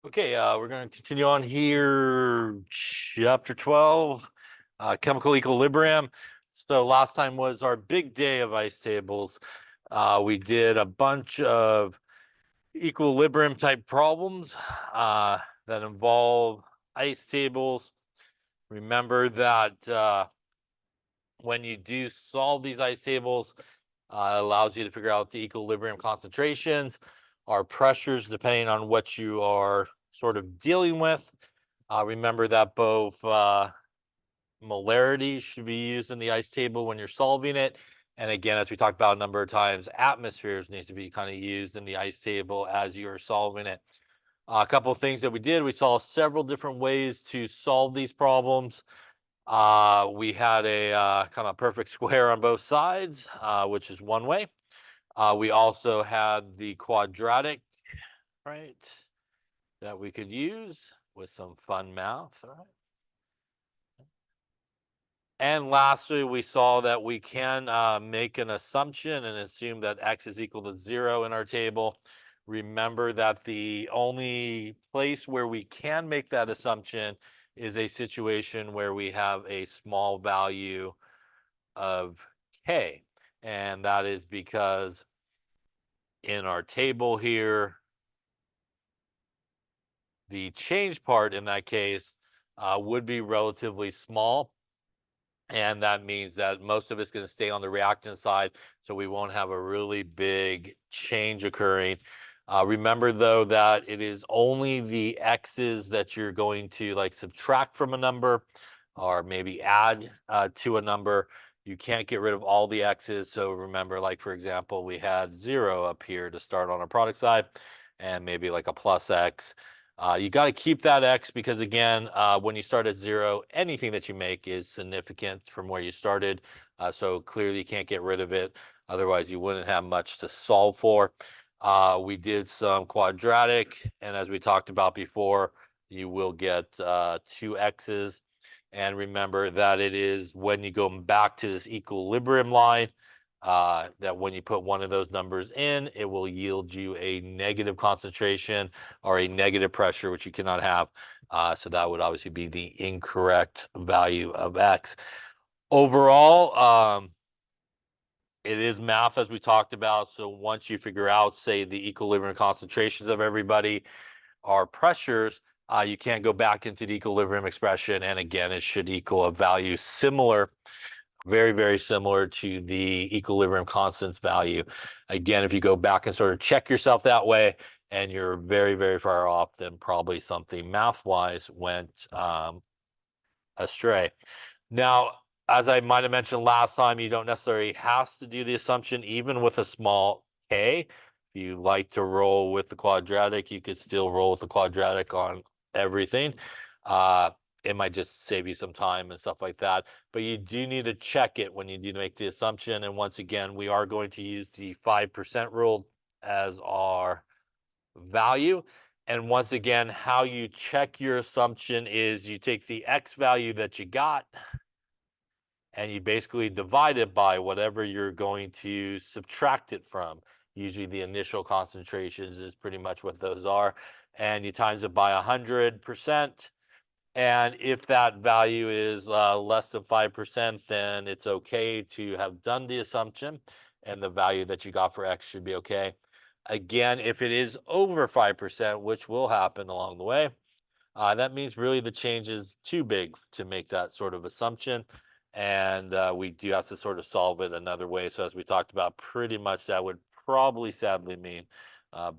Okay, we're going to continue on here, chapter 12, chemical equilibrium. So last time was our big day of ice tables. We did a bunch of equilibrium type problems that involve ice tables. Remember that when you do solve these ice tables, it allows you to figure out the equilibrium concentrations or pressures depending on what you are sort of dealing with. Remember that both molarity should be used in the ice table when you're solving it. And again, as we talked about a number of times, atmospheres needs to be kind of used in the ice table as you're solving it. A couple of things that we did, we saw several different ways to solve these problems. We had a kind of perfect square on both sides, which is one way. We also had the quadratic, right, that we could use with some fun math, right? And lastly, we saw that we can make an assumption and assume that x is equal to 0 in our table. Remember that the only place where we can make that assumption is a situation where we have a small value of k. And that is because in our table here, the change part in that case would be relatively small. And that means that most of it's going to stay on the reactant side. So we won't have a really big change occurring. Remember, though, that it is only the x's that you're going to like subtract from a number or maybe add to a number. You can't get rid of all the x's. So remember, like, for example, we had 0 up here to start on our product side and maybe like a plus x. You got to keep that x because, again, when you start at 0, anything that you make is significant from where you started. So clearly you can't get rid of it. Otherwise, you wouldn't have much to solve for. We did some quadratic. And as we talked about before, you will get 2x's. And remember that it is when you go back to this equilibrium line, that when you put one of those numbers in, it will yield you a negative concentration or a negative pressure, which you cannot have. So that would obviously be the incorrect value of x. Overall, it is math as we talked about. So once you figure out, say, the equilibrium concentrations of everybody are pressures, you can't go back into the equilibrium expression. And again, it should equal a value similar, very, very similar to the equilibrium constants value. Again, if you go back and sort of check yourself that way and you're very, very far off, then probably something math-wise went astray. Now, as I might have mentioned last time, you don't necessarily have to do the assumption even with a small k. If you like to roll with the quadratic, you could still roll with the quadratic on everything. It might just save you some time and stuff like that. But you do need to check it when you do make the assumption. And once again, we are going to use the 5% rule as our value. And once again, how you check your assumption is you take the x value that you got and you basically divide it by whatever you're going to subtract it from. Usually the initial concentrations is pretty much what those are. And you times it by 100%. And if that value is less than 5%, then it's okay to have done the assumption and the value that you got for x should be okay. Again, if it is over 5%, which will happen along the way, that means really the change is too big to make that sort of assumption. And we do have to sort of solve it another way. So as we talked about, pretty much that would probably sadly mean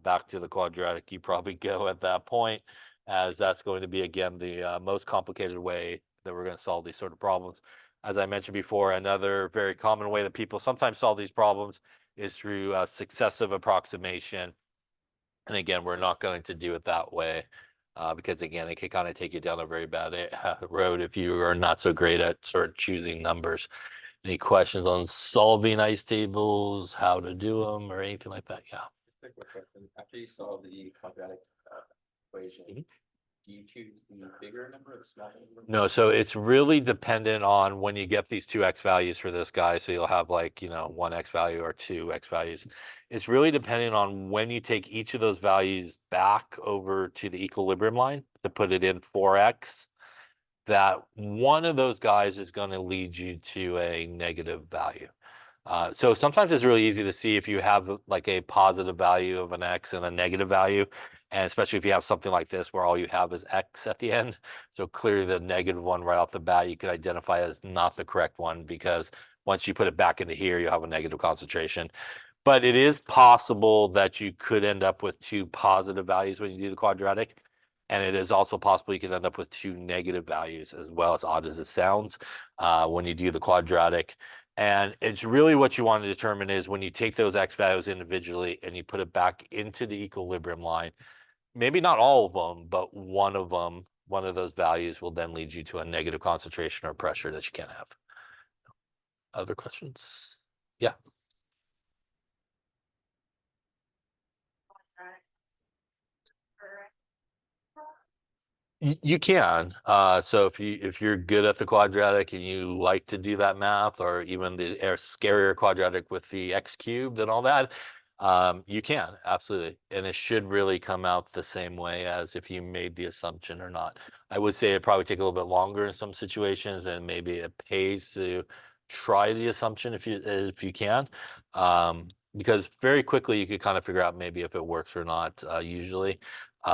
back to the quadratic. You probably go at that point, as that's going to be, again, the most complicated way that we're going to solve these sort of problems. As I mentioned before, another very common way that people sometimes solve these problems is through successive approximation. And again, we're not going to do it that way because, again, it can kind of take you down a very bad road if you are not so great at sort of choosing numbers. Any questions on solving ice tables, how to do them, or anything like that? Yeah. Just a quick question. After you solve the quadratic equation, Mhm. do Do you choose the bigger number or the smaller number? No, so it's really dependent on when you get these two X values for this guy. So you'll have like, one X value or two X values. It's really dependent on when you take each of those values back over to the equilibrium line to put it in 4X, that one of those guys is going to lead you to a negative value. So sometimes it's really easy to see if you have like a positive value of an X and a negative value. And especially if you have something like this where all you have is X at the end. So clearly the negative one right off the bat, you could identify as not the correct one, because once you put it back into here, you have a negative concentration. But it is possible that you could end up with two positive values when you do the quadratic. And it is also possible you could end up with two negative values, as well, as odd as it sounds, when you do the quadratic. And it's really what you want to determine is when you take those X values individually and you put it back into the equilibrium line, maybe not all of them, but one of them, one of those values will then lead you to a negative concentration or pressure that you can't have. Other questions? Yeah. You can. So if you're good at the quadratic and you like to do that math, or even the scarier quadratic with the x cubed and all that, you can, absolutely. And it should really come out the same way as if you made the assumption or not. I would say it'd probably take a little bit longer in some situations, and maybe it pays to try the assumption if you can. Because very quickly you could kind of figure out maybe if it works or not, usually.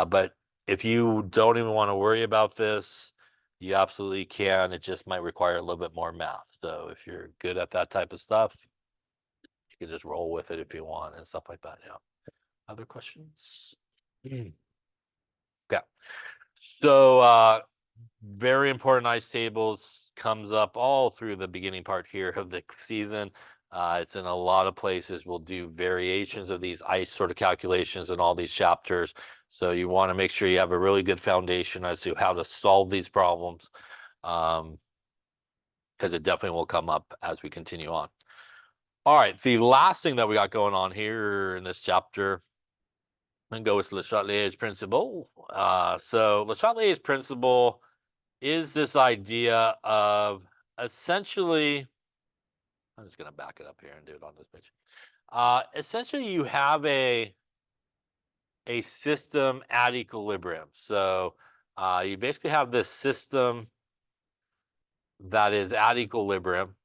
But if you don't even want to worry about this, you absolutely can. It just might require a little bit more math. So if you're good at that type of stuff, you can just roll with it if you want and stuff like that. Yeah. Other questions? Yeah. So very important ice tables comes up all through the beginning part here of the season. It's in a lot of places. We'll do variations of these ice sort of calculations in all these chapters. So you want to make sure you have a really good foundation as to how to solve these problems, because it definitely will come up as we continue on. All right, the last thing that we got going on here in this chapter, I'm going to go with Le Chatelier's principle. So Le Chatelier's principle is this idea of essentially, I'm just going to back it up here and do it on this page. Essentially, you have a system at equilibrium. So you basically have this system that is at equilibrium.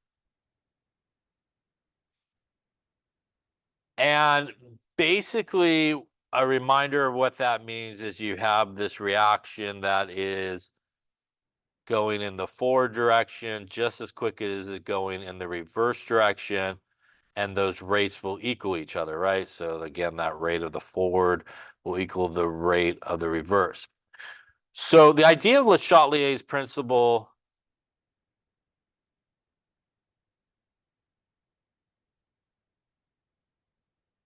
And basically, a reminder of what that means is you have this reaction that is going in the forward direction just as quick as it going in the reverse direction, and those rates will equal each other, right? So again, that rate of the forward will equal the rate of the reverse. So the idea of Le Chatelier's principle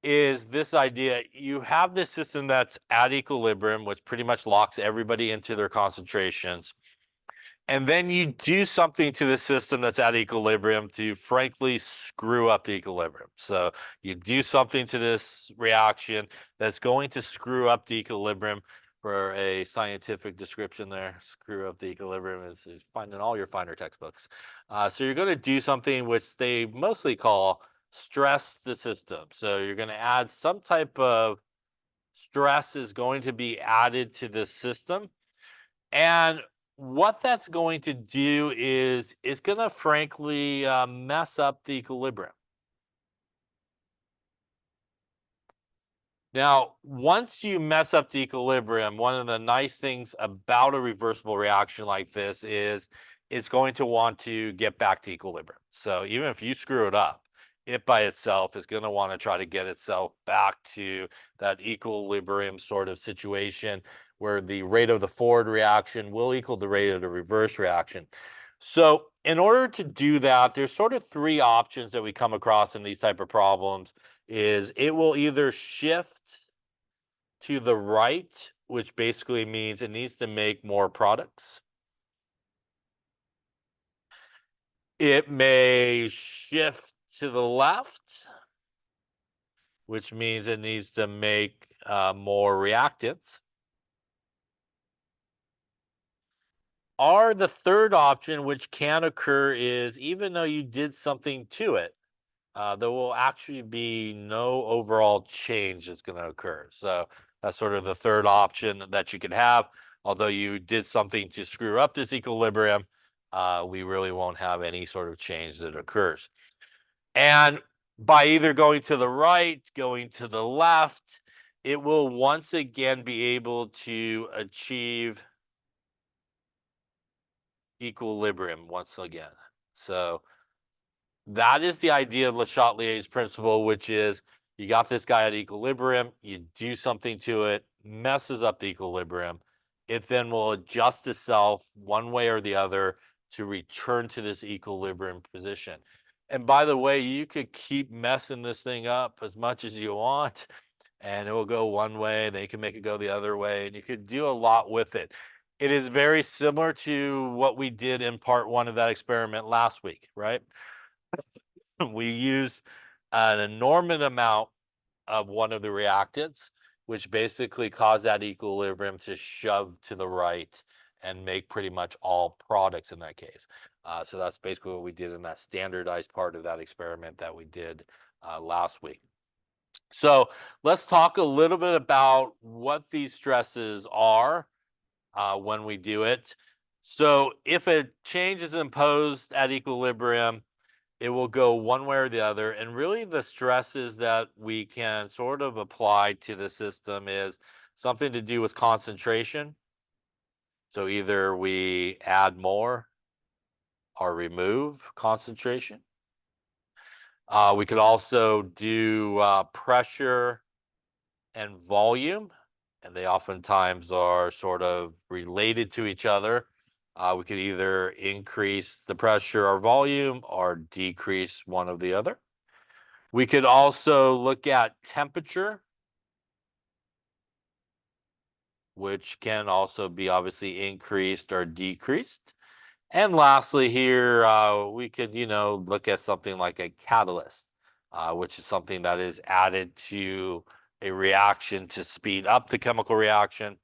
is this idea: you have this system that's at equilibrium, which pretty much locks everybody into their concentrations. And then you do something to the system that's at equilibrium to frankly screw up the equilibrium. So you do something to this reaction that's going to screw up the equilibrium. For a scientific description there, screw up the equilibrium is found in all your finer textbooks. So you're going to do something which they mostly call stress the system. So you're going to add some type of stress is going to be added to the system. And what that's going to do is it's going to frankly mess up the equilibrium. Now, once you mess up the equilibrium, one of the nice things about a reversible reaction like this is it's going to want to get back to equilibrium. So even if you screw it up, it by itself is going to want to try to get itself back to that equilibrium sort of situation where the rate of the forward reaction will equal the rate of the reverse reaction. So in order to do that, there's sort of three options that we come across in these type of problems. Is it will either shift to the right, which basically means it needs to make more products. It may shift to the left, which means it needs to make more reactants. Or the third option, which can occur, is even though you did something to it, there will actually be no overall change that's going to occur. So that's sort of the third option that you can have. Although you did something to screw up this equilibrium, we really won't have any sort of change that occurs. And by either going to the right, going to the left, it will once again be able to achieve equilibrium once again. So that is the idea of Le Chatelier's principle, which is you got this guy at equilibrium, you do something to it, messes up the equilibrium, it then will adjust itself one way or the other to return to this equilibrium position. And by the way, you could keep messing this thing up as much as you want, and it will go one way, then you can make it go the other way, and you could do a lot with it. It is very similar to what we did in part one of that experiment last week, right? We use an enormous amount of one of the reactants, which basically cause that equilibrium to shove to the right and make pretty much all products in that case. So that's basically what we did in that standardized part of that experiment that we did last week. So let's talk a little bit about what these stresses are when we do it. So if a change is imposed at equilibrium, it will go one way or the other. And really the stresses that we can sort of apply to the system is something to do with concentration. So either we add more or remove concentration. We could also do pressure and volume, and they oftentimes are sort of related to each other. We could either increase the pressure or volume or decrease one of the other. We could also look at temperature, which can also be obviously increased or decreased. And lastly here, we could, look at something like a catalyst, which is something that is added to a reaction to speed up the chemical reaction.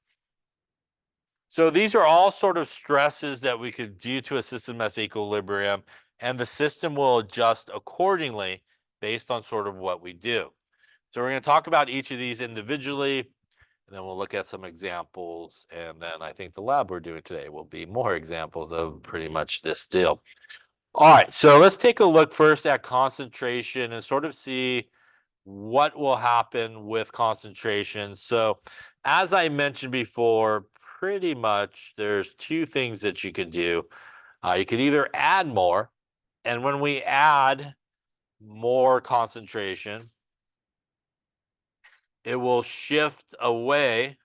So these are all sort of stresses that we could do to a system that's equilibrium, and the system will adjust accordingly based on sort of what we do. So we're going to talk about each of these individually, and then we'll look at some examples. And then I think the lab we're doing today will be more examples of pretty much this deal. All right, so let's take a look first at concentration and sort of see what will happen with concentration. So as I mentioned before, pretty much there's two things that you could do. You could either add more, and when we add more concentration, it will shift away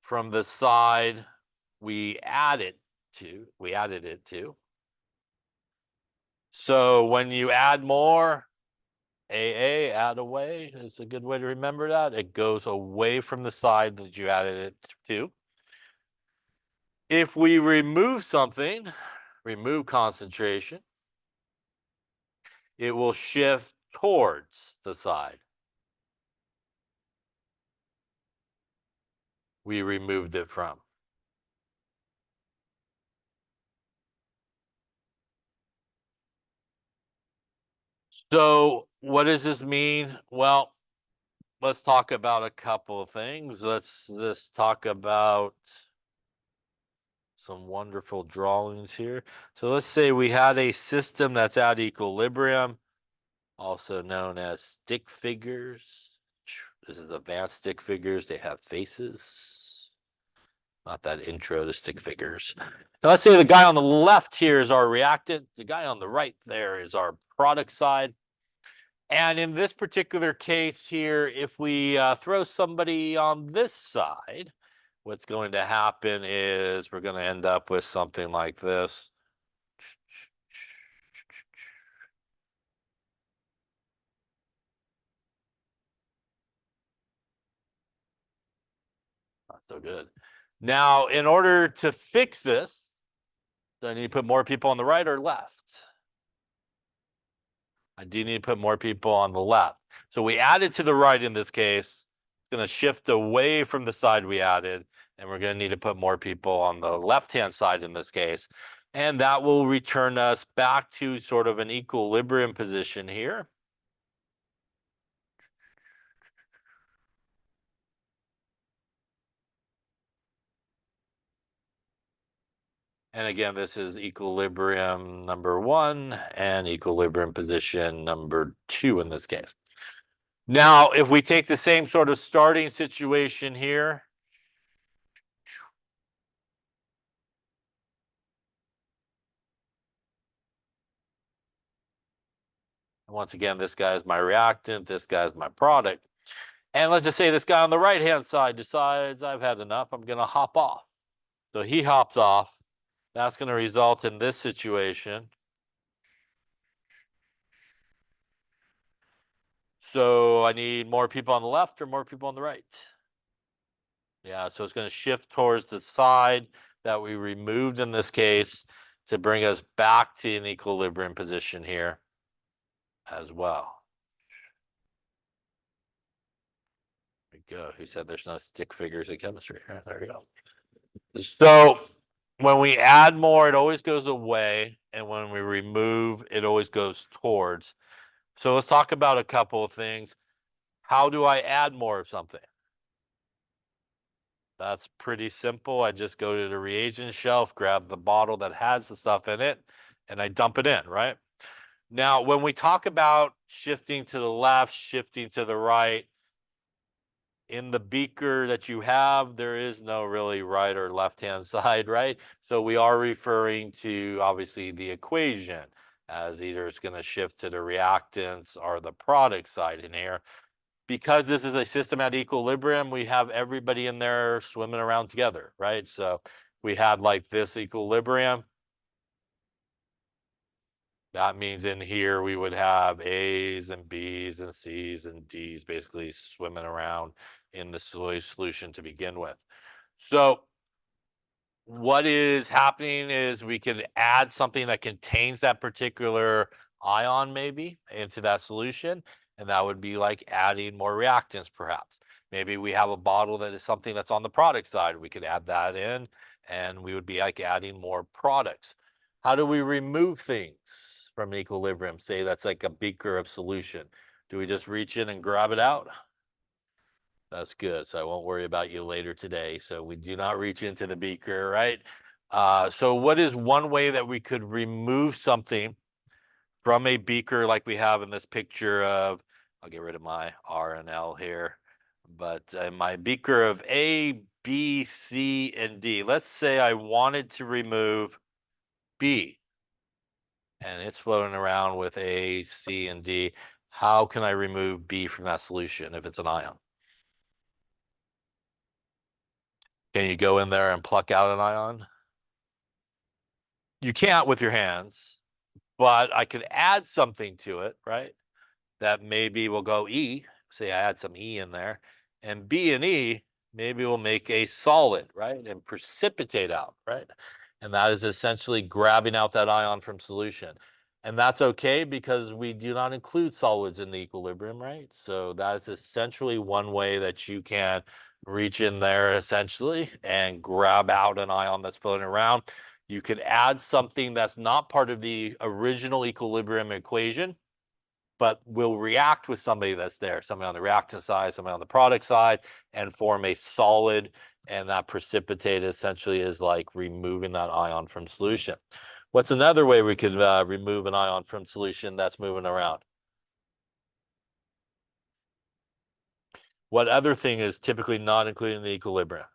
from the side we added it to. So when you add more, add away is a good way to remember that. It goes away from the side that you added it to. If we remove something, remove concentration, it will shift towards the side we removed it from. So what does this mean? Well, let's talk about a couple of things. Let's talk about some wonderful drawings here. So let's say we had a system that's at equilibrium, also known as stick figures. This is advanced stick figures. They have faces. Not that intro to stick figures. Now let's say the guy on the left here is our reactant. The guy on the right there is our product side. And in this particular case here, if we throw somebody on this side, what's going to happen is we're going to end up with something like this. Not so good. Now, in order to fix this, do I need to put more people on the right or left? I do need to put more people on the left. So we added to the right in this case. It's going to shift away from the side we added. And we're going to need to put more people on the left-hand side in this case. And that will return us back to sort of an equilibrium position here. And again, this is equilibrium number 1 and equilibrium position number 2 in this case. Now, if we take the same sort of starting situation here, once again, this guy is my reactant, this guy is my product. And let's just say this guy on the right-hand side decides I've had enough, I'm going to hop off. So he hops off. That's going to result in this situation. So I need more people on the left or more people on the right? Yeah, so it's going to shift towards the side that we removed in this case to bring us back to an equilibrium position here as well. There we go. Who said there's no stick figures in chemistry? There we go. So when we add more, it always goes away. And when we remove, it always goes towards. So let's talk about a couple of things. How do I add more of something? That's pretty simple. I just go to the reagent shelf, grab the bottle that has the stuff in it, and I dump it in, right? Now, when we talk about shifting to the left, shifting to the right, in the beaker that you have, there is no really right or left-hand side, right? So we are referring to, obviously, the equation as either it's going to shift to the reactants or the product side in here. Because this is a system at equilibrium, we have everybody in there swimming around together, right? So we had like this equilibrium. That means in here we would have A's and B's and C's and D's basically swimming around in the solution to begin with. So what is happening is we could add something that contains that particular ion maybe into that solution, and that would be like adding more reactants perhaps. Maybe we have a bottle that is something that's on the product side. We could add that in, and we would be like adding more products. How do we remove things from equilibrium? Say that's like a beaker of solution. Do we just reach in and grab it out? That's good. So I won't worry about you later today. So we do not reach into the beaker, right? So what is one way that we could remove something from a beaker like we have in this picture of, I'll get rid of my R and L here, but my beaker of A, B, C, and D. Let's say I wanted to remove B and it's floating around with A, C, and D. How can I remove B from that solution if it's an ion? Can you go in there and pluck out an ion? You can't with your hands, but I could add something to it, right? That maybe will go E. Say I add some E in there, and B and E maybe will make a solid, right? And precipitate out, right? And that is essentially grabbing out that ion from solution. And that's okay because we do not include solids in the equilibrium, right? So that is essentially one way that you can reach in there essentially and grab out an ion that's floating around. You could add something that's not part of the original equilibrium equation, but will react with somebody that's there, somebody on the reactant side, somebody on the product side, and form a solid. And that precipitate essentially is like removing that ion from solution. What's another way we could remove an ion from solution that's moving around? What other thing is typically not included in the equilibrium?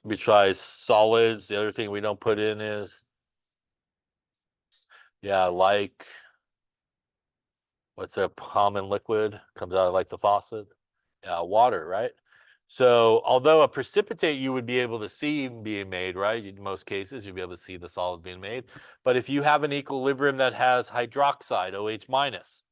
Besides solids, the other thing we don't put in is, yeah, like, what's a common liquid? Comes out of like the faucet? Yeah, water, right? So although a precipitate you would be able to see being made, right? In most cases, you'd be able to see the solid being made. But if you have an equilibrium that has hydroxide, OH minus,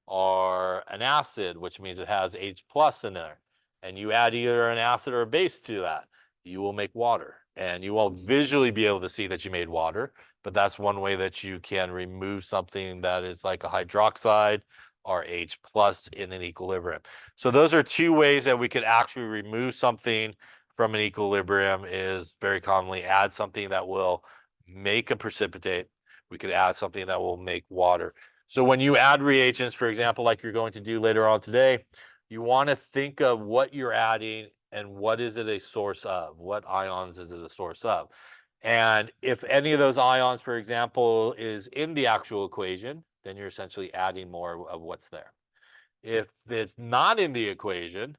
or an acid, which means it has H plus in there, and you add either an acid or a base to that, you will make water. And you won't visually be able to see that you made water, but that's one way that you can remove something that is like a hydroxide RH plus in an equilibrium. So those are two ways that we could actually remove something from an equilibrium. Is very commonly add something that will make a precipitate. We could add something that will make water. So when you add reagents, for example, like you're going to do later on today, you want to think of what you're adding and what is it a source of? What ions is it a source of? And if any of those ions, for example, is in the actual equation, then you're essentially adding more of what's there. If it's not in the equation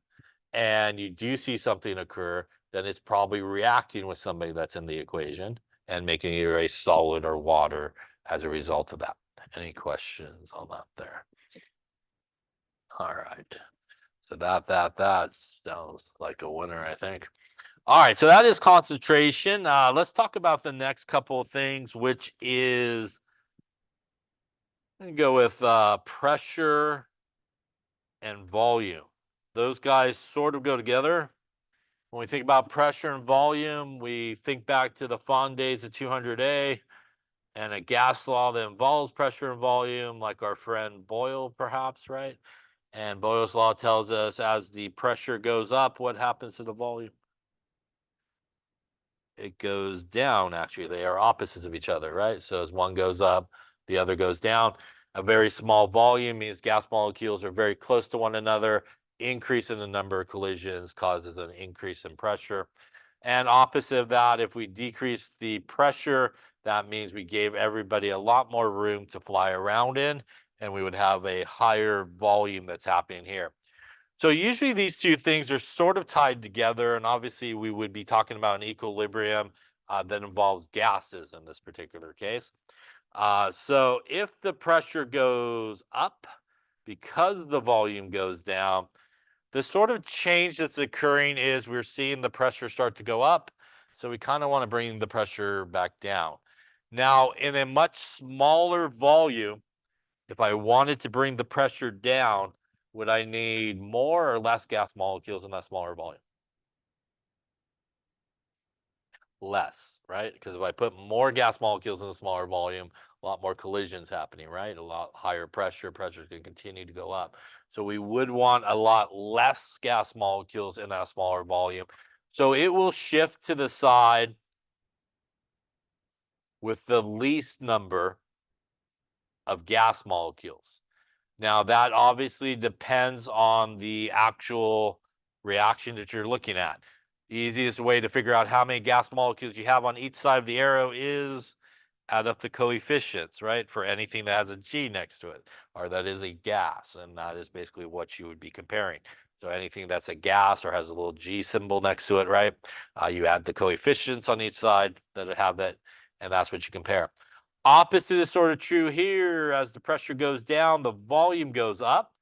and you do see something occur, then it's probably reacting with somebody that's in the equation and making either a solid or water as a result of that. Any questions on that there? All right. So that sounds like a winner, I think. All right, so that is concentration. Let's talk about the next couple of things, which is go with pressure and volume. Those guys sort of go together. When we think about pressure and volume, we think back to the fond days of 200A and a gas law that involves pressure and volume, like our friend Boyle, perhaps, right? And Boyle's law tells us as the pressure goes up, what happens to the volume? It goes down, actually. They are opposites of each other, right? So as one goes up, the other goes down. A very small volume means gas molecules are very close to one another. Increase in the number of collisions causes an increase in pressure. And opposite of that, if we decrease the pressure, that means we gave everybody a lot more room to fly around in, and we would have a higher volume that's happening here. So usually these two things are sort of tied together, and obviously we would be talking about an equilibrium that involves gases in this particular case. So if the pressure goes up because the volume goes down, the sort of change that's occurring is we're seeing the pressure start to go up. So we kind of want to bring the pressure back down. Now, in a much smaller volume, if I wanted to bring the pressure down, would I need more or less gas molecules in that smaller volume? Less, right? Because if I put more gas molecules in the smaller volume, a lot more collisions happening, right? A lot higher pressure. Pressure is going to continue to go up. So we would want a lot less gas molecules in that smaller volume. So it will shift to the side with the least number of gas molecules. Now, that obviously depends on the actual reaction that you're looking at. The easiest way to figure out how many gas molecules you have on each side of the arrow is add up the coefficients, right? For anything that has a G next to it, or that is a gas, and that is basically what you would be comparing. So anything that's a gas or has a little G symbol next to it, right? You add the coefficients on each side that have that, and that's what you compare. Opposite is sort of true here. As the pressure goes down, the volume goes up.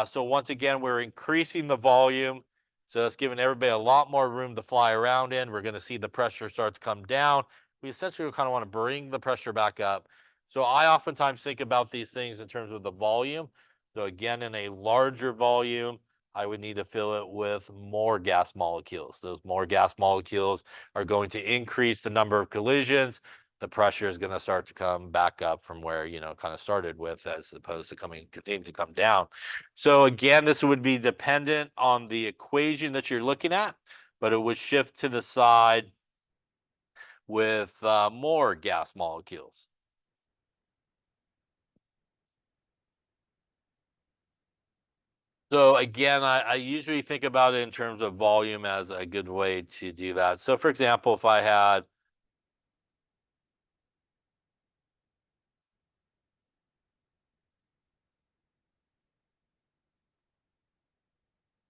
So once again, we're increasing the volume. So it's giving everybody a lot more room to fly around in. We're going to see the pressure start to come down. We essentially kind of want to bring the pressure back up. So I oftentimes think about these things in terms of the volume. So again, in a larger volume, I would need to fill it with more gas molecules. Those more gas molecules are going to increase the number of collisions. The pressure is going to start to come back up from where, kind of started with, as opposed to continuing to come down. So again, this would be dependent on the equation that you're looking at, but it would shift to the side with more gas molecules. So again, I usually think about it in terms of volume as a good way to do that. So for example, if I had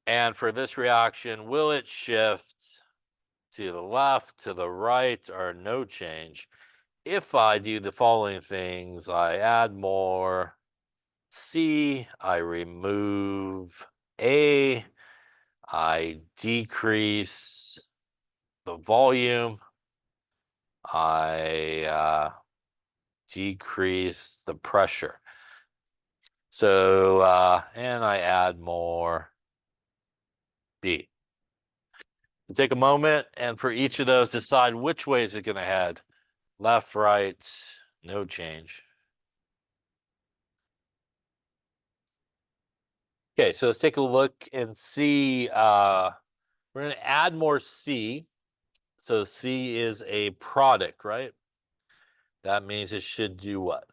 and for this reaction, will it shift to the left, to the right, or no change? If I do the following things, I add more C, I remove A, I decrease the volume, I decrease the pressure. So, and I add more B. Take a moment, and for each of those, decide which way is it going to head. Left, right, no change. Okay, so let's take a look and see. We're going to add more C. So C is a product, right? That means it should do what?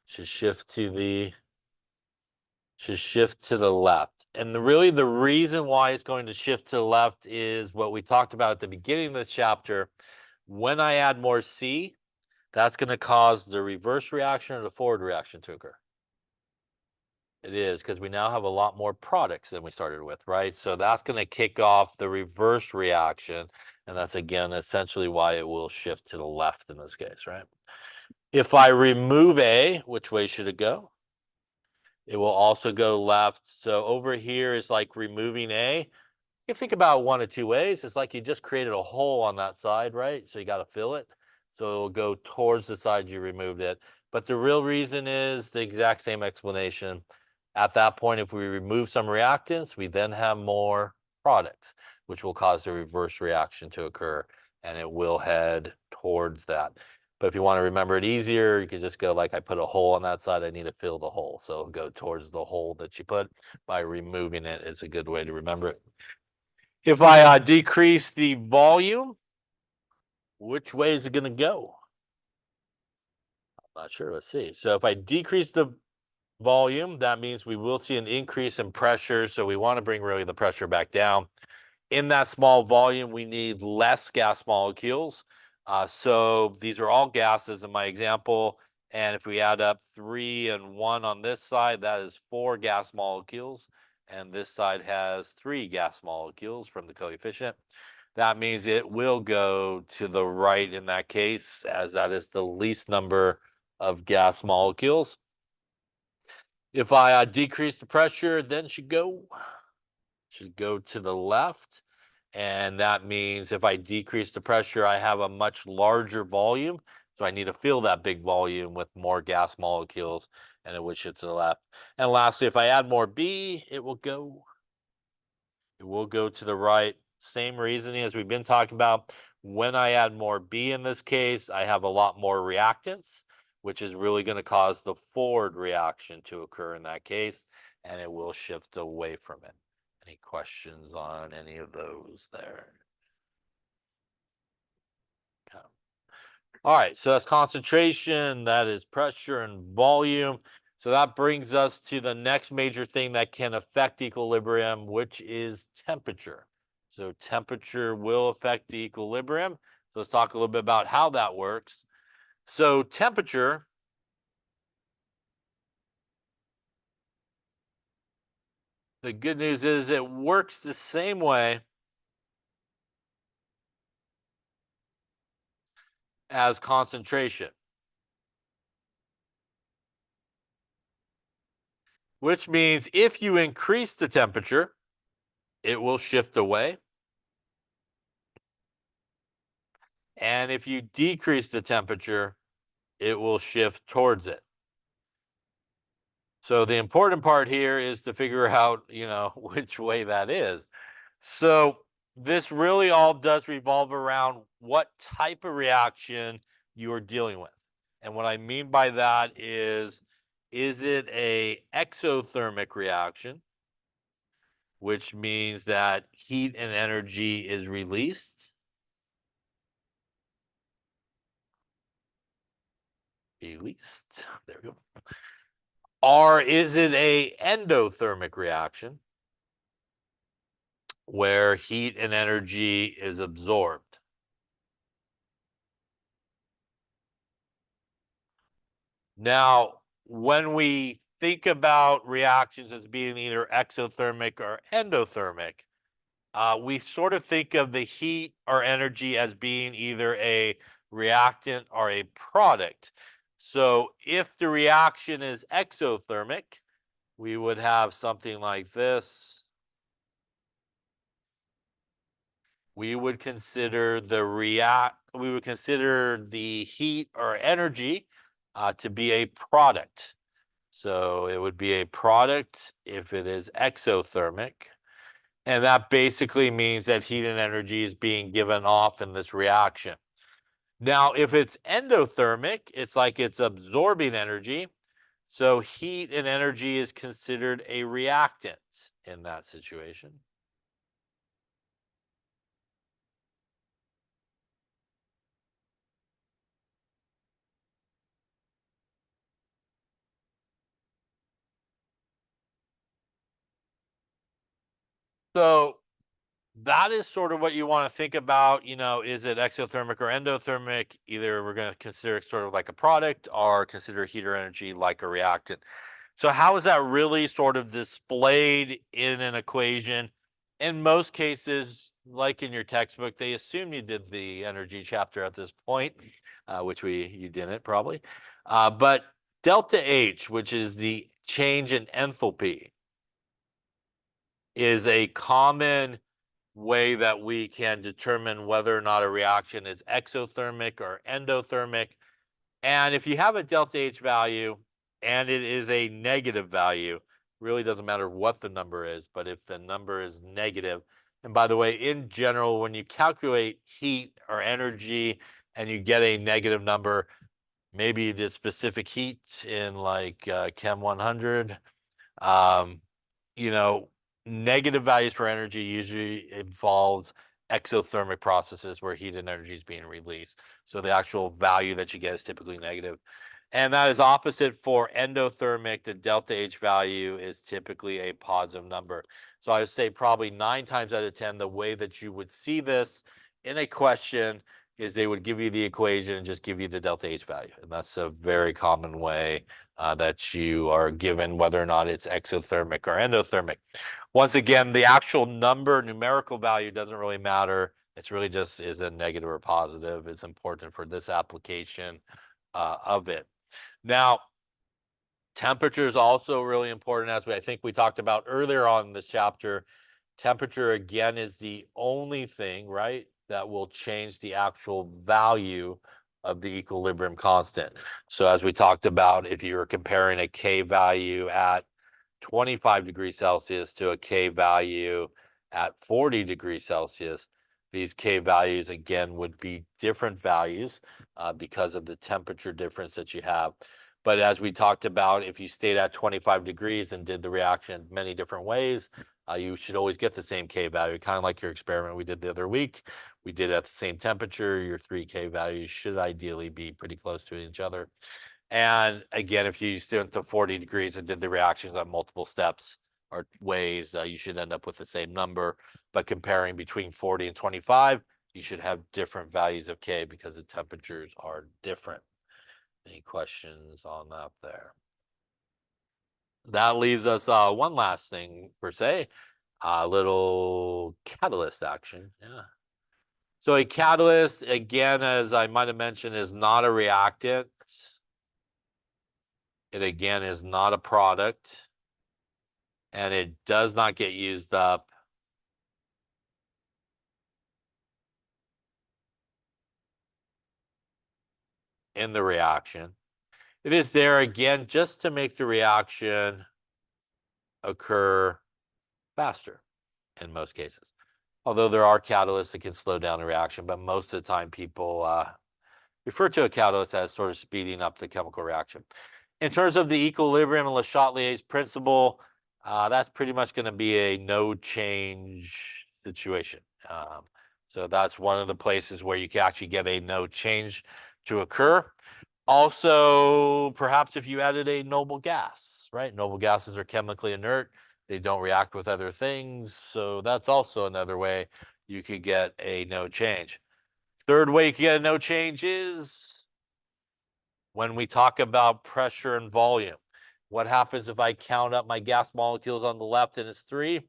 Should shift to the left. And really the reason why it's going to shift to the left is what we talked about at the beginning of this chapter. When I add more C, that's going to cause the reverse reaction or the forward reaction to occur. It is, because we now have a lot more products than we started with, right? So that's going to kick off the reverse reaction. And that's, again, essentially why it will shift to the left in this case, right? If I remove A, which way should it go? It will also go left. So over here is like removing A. You think about one of two ways. It's like you just created a hole on that side, right? So you got to fill it. So it'll go towards the side you removed it. But the real reason is the exact same explanation. At that point, if we remove some reactants, we then have more products, which will cause the reverse reaction to occur, and it will head towards that. But if you want to remember it easier, you could just go like I put a hole on that side, I need to fill the hole. So go towards the hole that you put by removing it. It's a good way to remember it. If I decrease the volume, which way is it going to go? I'm not sure. Let's see. So if I decrease the volume, that means we will see an increase in pressure. So we want to bring really the pressure back down. In that small volume, we need less gas molecules. So these are all gases in my example. And if we add up 3 and 1 on this side, that is 4 gas molecules. And this side has 3 gas molecules from the coefficient. That means it will go to the right in that case, as that is the least number of gas molecules. If I decrease the pressure, then should go to the left. And that means if I decrease the pressure, I have a much larger volume. So I need to fill that big volume with more gas molecules, and it would shift to the left. And lastly, if I add more B, it will go to the right. Same reasoning as we've been talking about. When I add more B in this case, I have a lot more reactants, which is really going to cause the forward reaction to occur in that case, and it will shift away from it. Any questions on any of those there? Okay. All right, so that's concentration, that is pressure and volume. So that brings us to the next major thing that can affect equilibrium, which is temperature. So temperature will affect the equilibrium. So let's talk a little bit about how that works. So temperature, the good news is it works the same way as concentration, which means if you increase the temperature, it will shift away. And if you decrease the temperature, it will shift towards it. So the important part here is to figure out, which way that is. So this really all does revolve around what type of reaction you are dealing with. And what I mean by that is it a exothermic reaction, which means that heat and energy is released? Released. There we go. Or is it a endothermic reaction where heat and energy is absorbed? Now, when we think about reactions as being either exothermic or endothermic, we sort of think of the heat or energy as being either a reactant or a product. So if the reaction is exothermic, we would have something like this. We would consider the heat or energy to be a product. So it would be a product if it is exothermic. And that basically means that heat and energy is being given off in this reaction. Now, if it's endothermic, it's like it's absorbing energy. So heat and energy is considered a reactant in that situation. So that is sort of what you want to think about. Is it exothermic or endothermic? Either we're going to consider it sort of like a product or consider heat or energy like a reactant. So how is that really sort of displayed in an equation? In most cases, like in your textbook, they assume you did the energy chapter at this point, which you didn't probably. But delta H, which is the change in enthalpy, is a common way that we can determine whether or not a reaction is exothermic or endothermic. And if you have a delta H value and it is a negative value, really doesn't matter what the number is, but if the number is negative, and by the way, in general, when you calculate heat or energy and you get a negative number, maybe you did specific heat in like Chem 100. Um, you know, Negative values for energy usually involves exothermic processes where heat and energy is being released. So the actual value that you get is typically negative. And that is opposite for endothermic. The delta H value is typically a positive number. So I would say probably 9 times out of 10, the way that you would see this in a question is they would give you the equation and just give you the delta H value. And that's a very common way that you are given whether or not it's exothermic or endothermic. Once again, the actual number, numerical value doesn't really matter. It's really just is it negative or positive. It's important for this application of it. Now, temperature is also really important, as I think we talked about earlier on in this chapter. Temperature, again, is the only thing, right, that will change the actual value of the equilibrium constant. So as we talked about, if you were comparing a K value at 25 degrees Celsius to a K value at 40 degrees Celsius, these K values, again, would be different values because of the temperature difference that you have. But as we talked about, if you stayed at 25 degrees and did the reaction many different ways, you should always get the same K value, kind of like your experiment we did the other week. We did at the same temperature. Your 3K values should ideally be pretty close to each other. And again, if you stood to 40 degrees and did the reactions on multiple steps or ways, you should end up with the same number. But comparing between 40 and 25, you should have different values of K because the temperatures are different. Any questions on that there? That leaves us one last thing per se, a little catalyst action. Yeah. So a catalyst, again, as I might have mentioned, is not a reactant. It again is not a product, and it does not get used up in the reaction. It is there again just to make the reaction occur faster in most cases. Although there are catalysts that can slow down the reaction, but most of the time people refer to a catalyst as sort of speeding up the chemical reaction. In terms of the equilibrium and Le Chatelier's principle, that's pretty much going to be a no change situation. So that's one of the places where you can actually get a no change to occur. Also, perhaps if you added a noble gas, right? Noble gases are chemically inert. They don't react with other things. So that's also another way you could get a no change. Third way you can get a no change is when we talk about pressure and volume. What happens if I count up my gas molecules on the left and it's 3,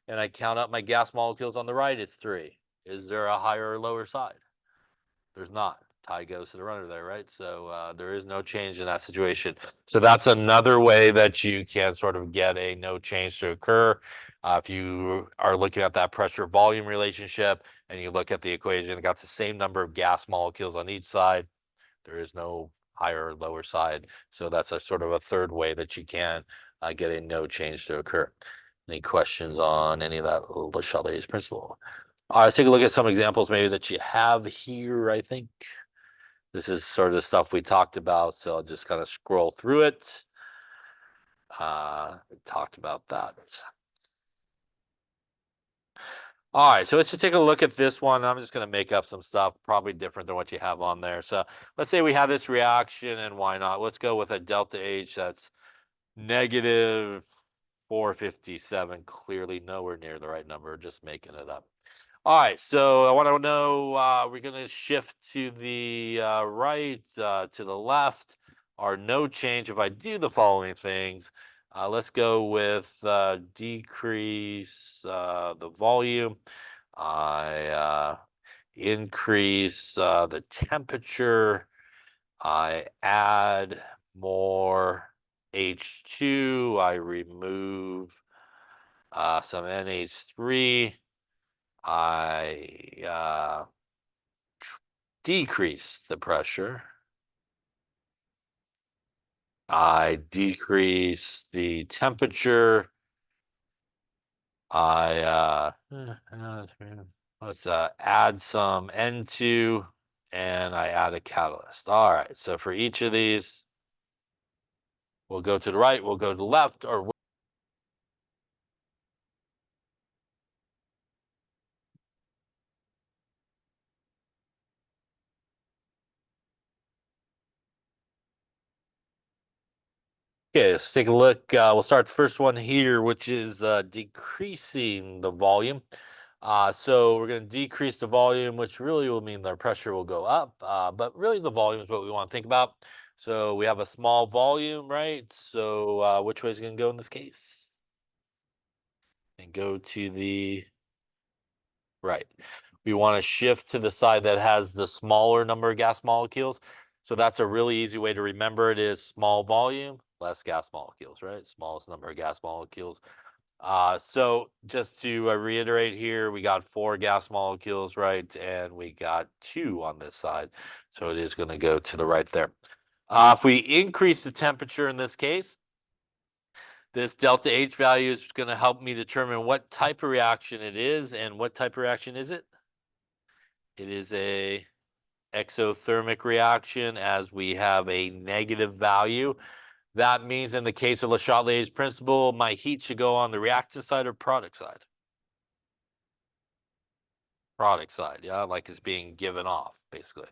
and I count up my gas molecules on the right, it's 3? Is there a higher or lower side? There's not. Tie goes to the runner there, right? So there is no change in that situation. So that's another way that you can sort of get a no change to occur. If you are looking at that pressure volume relationship and you look at the equation, it got the same number of gas molecules on each side. There is no higher or lower side. So that's a sort of a third way that you can get a no change to occur. Any questions on any of that Le Chatelier's principle? Let's take a look at some examples maybe that you have here, I think. This is sort of the stuff we talked about, so I'll just kind of scroll through it. Talked about that. All right, so let's just take a look at this one. I'm just going to make up some stuff, probably different than what you have on there. So let's say we have this reaction, and why not? Let's go with a delta H that's negative 457. Clearly nowhere near the right number, just making it up. All right, so I want to know, we're going to shift to the right, to the left, or no change if I do the following things. Let's go with decrease the volume. I increase the temperature. I add more H2. I remove some NH3. I decrease the pressure. I decrease the temperature. I let's add some N2 and I add a catalyst. All right, so for each of these, we'll go to the right, we'll go to the left, or okay, let's take a look. We'll start the first one here, which is decreasing the volume. So we're going to decrease the volume, which really will mean the pressure will go up. But really the volume is what we want to think about. So we have a small volume, right? So which way is it going to go in this case? And go to the right. We want to shift to the side that has the smaller number of gas molecules. So that's a really easy way to remember it is small volume, less gas molecules, right? Smallest number of gas molecules. So just to reiterate here, we got 4 gas molecules, right? And we got 2 on this side. So it is going to go to the right there. If we increase the temperature in this case, this delta H value is going to help me determine what type of reaction it is. And what type of reaction is it? It is a exothermic reaction as we have a negative value. That means in the case of Le Chatelier's principle, my heat should go on the reactant side or product side. Product side, yeah, like it's being given off, basically.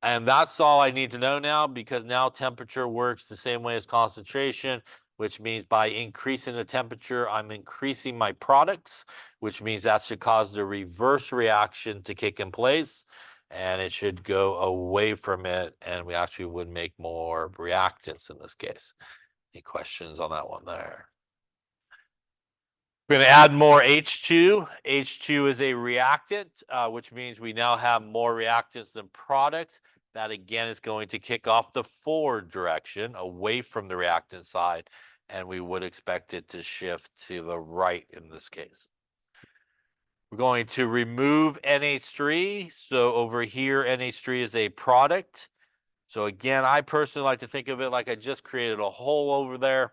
And that's all I need to know now, because now temperature works the same way as concentration, which means by increasing the temperature, I'm increasing my products, which means that should cause the reverse reaction to kick in place, and it should go away from it, and we actually would make more reactants in this case. Any questions on that one there? We're going to add more H2. H2 is a reactant, which means we now have more reactants than products. That again is going to kick off the forward direction away from the reactant side, and we would expect it to shift to the right in this case. We're going to remove NH3. So over here, NH3 is a product. So again, I personally like to think of it like I just created a hole over there.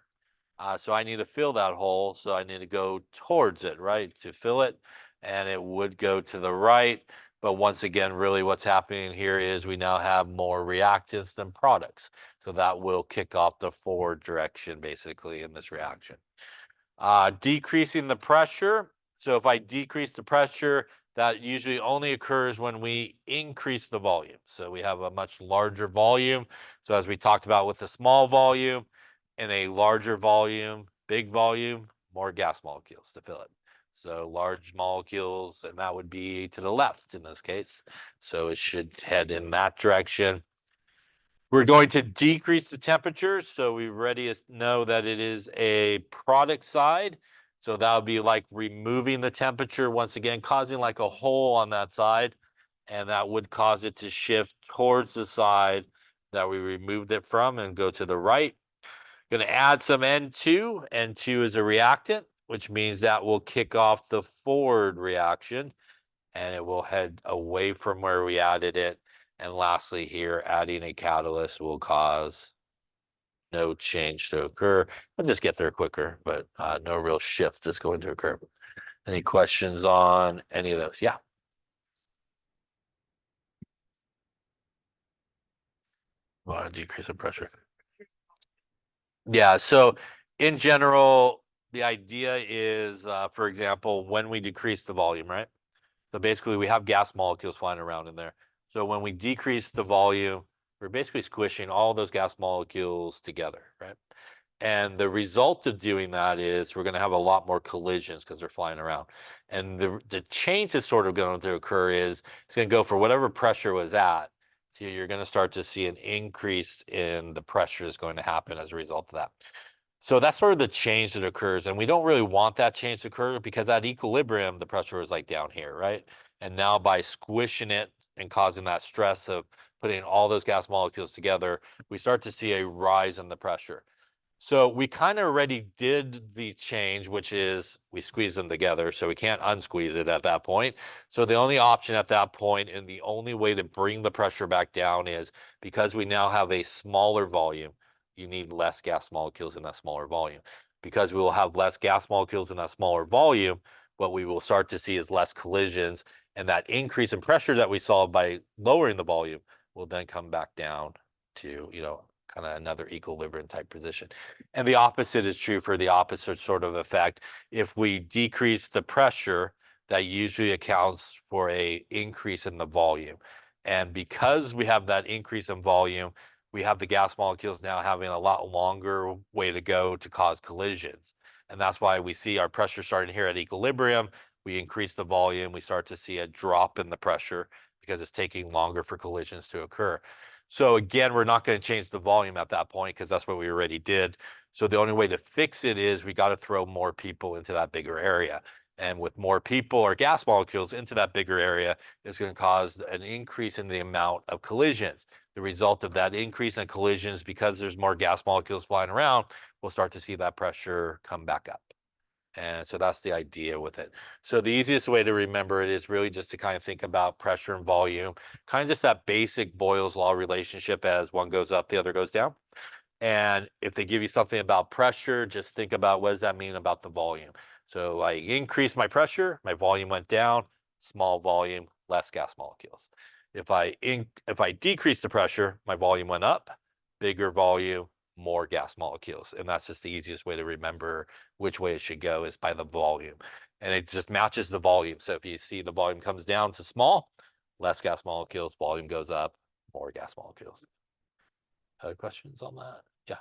So I need to fill that hole. So I need to go towards it, right, to fill it. And it would go to the right. But once again, really what's happening here is we now have more reactants than products. So that will kick off the forward direction, basically, in this reaction. Decreasing the pressure. So if I decrease the pressure, that usually only occurs when we increase the volume. So we have a much larger volume. So as we talked about with a small volume, in a larger volume, big volume, more gas molecules to fill it. So large molecules, and that would be to the left in this case. So it should head in that direction. We're going to decrease the temperature. So we already know that it is a product side. So that would be like removing the temperature, once again, causing like a hole on that side. And that would cause it to shift towards the side that we removed it from and go to the right. Going to add some N2. N2 is a reactant, which means that will kick off the forward reaction and it will head away from where we added it. And lastly here, adding a catalyst will cause no change to occur. I'll just get there quicker, but no real shift is going to occur. Any questions on any of those? Yeah. Decrease the pressure. Yeah, so In general, the idea is, for example, when we decrease the volume, right? So basically, we have gas molecules flying around in there. So when we decrease the volume, we're basically squishing all those gas molecules together, right? And the result of doing that is we're going to have a lot more collisions because they're flying around. And the change that's sort of going to occur is it's going to go for whatever pressure was at. So you're going to start to see an increase in the pressure is going to happen as a result of that. So that's sort of the change that occurs. And we don't really want that change to occur because at equilibrium, the pressure is like down here, right? And now by squishing it and causing that stress of putting all those gas molecules together, we start to see a rise in the pressure. So we kind of already did the change, which is we squeeze them together. So we can't unsqueeze it at that point. So the only option at that point and the only way to bring the pressure back down is because we now have a smaller volume, you need less gas molecules in that smaller volume. Because we will have less gas molecules in that smaller volume, what we will start to see is less collisions. And that increase in pressure that we saw by lowering the volume will then come back down to, kind of another equilibrium type position. And the opposite is true for the opposite sort of effect. If we decrease the pressure, that usually accounts for a increase in the volume. And because we have that increase in volume, we have the gas molecules now having a lot longer way to go to cause collisions. And that's why we see our pressure starting here at equilibrium. We increase the volume, we start to see a drop in the pressure because it's taking longer for collisions to occur. So again, we're not going to change the volume at that point because that's what we already did. So the only way to fix it is we got to throw more people into that bigger area. And with more people or gas molecules into that bigger area, it's going to cause an increase in the amount of collisions. The result of that increase in collisions, because there's more gas molecules flying around, we'll start to see that pressure come back up. And so that's the idea with it. So the easiest way to remember it is really just to kind of think about pressure and volume, kind of just that basic Boyle's law relationship. As one goes up, the other goes down. And if they give you something about pressure, just think about what does that mean about the volume. So I increased my pressure, my volume went down, small volume, less gas molecules. If I decrease the pressure, my volume went up, bigger volume, more gas molecules. And that's just the easiest way to remember which way it should go is by the volume. And it just matches the volume. So if you see the volume comes down to small, less gas molecules, volume goes up, more gas molecules. Other questions on that? Yeah.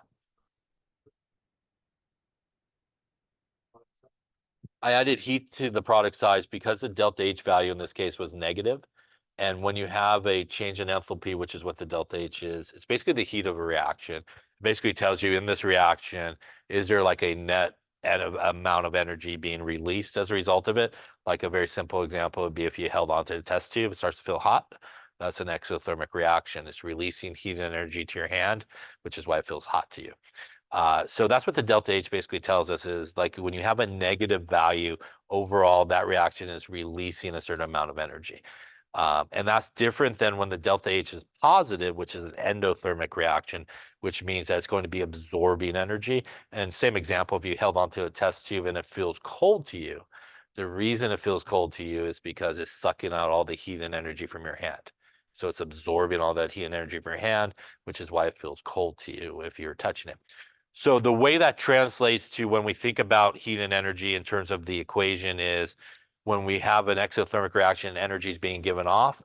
I added heat to the product size because the delta H value in this case was negative. And when you have a change in enthalpy, which is what the delta H is, it's basically the heat of a reaction. It basically tells you in this reaction, is there like a net amount of energy being released as a result of it? Like a very simple example would be if you held onto the test tube, it starts to feel hot. That's an exothermic reaction. It's releasing heat and energy to your hand, which is why it feels hot to you. So that's what the delta H basically tells us is like when you have a negative value, overall that reaction is releasing a certain amount of energy. And that's different than when the delta H is positive, which is an endothermic reaction, which means that it's going to be absorbing energy. And same example, if you held onto a test tube and it feels cold to you, the reason it feels cold to you is because it's sucking out all the heat and energy from your hand. So it's absorbing all that heat and energy from your hand, which is why it feels cold to you if you're touching it. So the way that translates to when we think about heat and energy in terms of the equation is when we have an exothermic reaction, energy is being given off.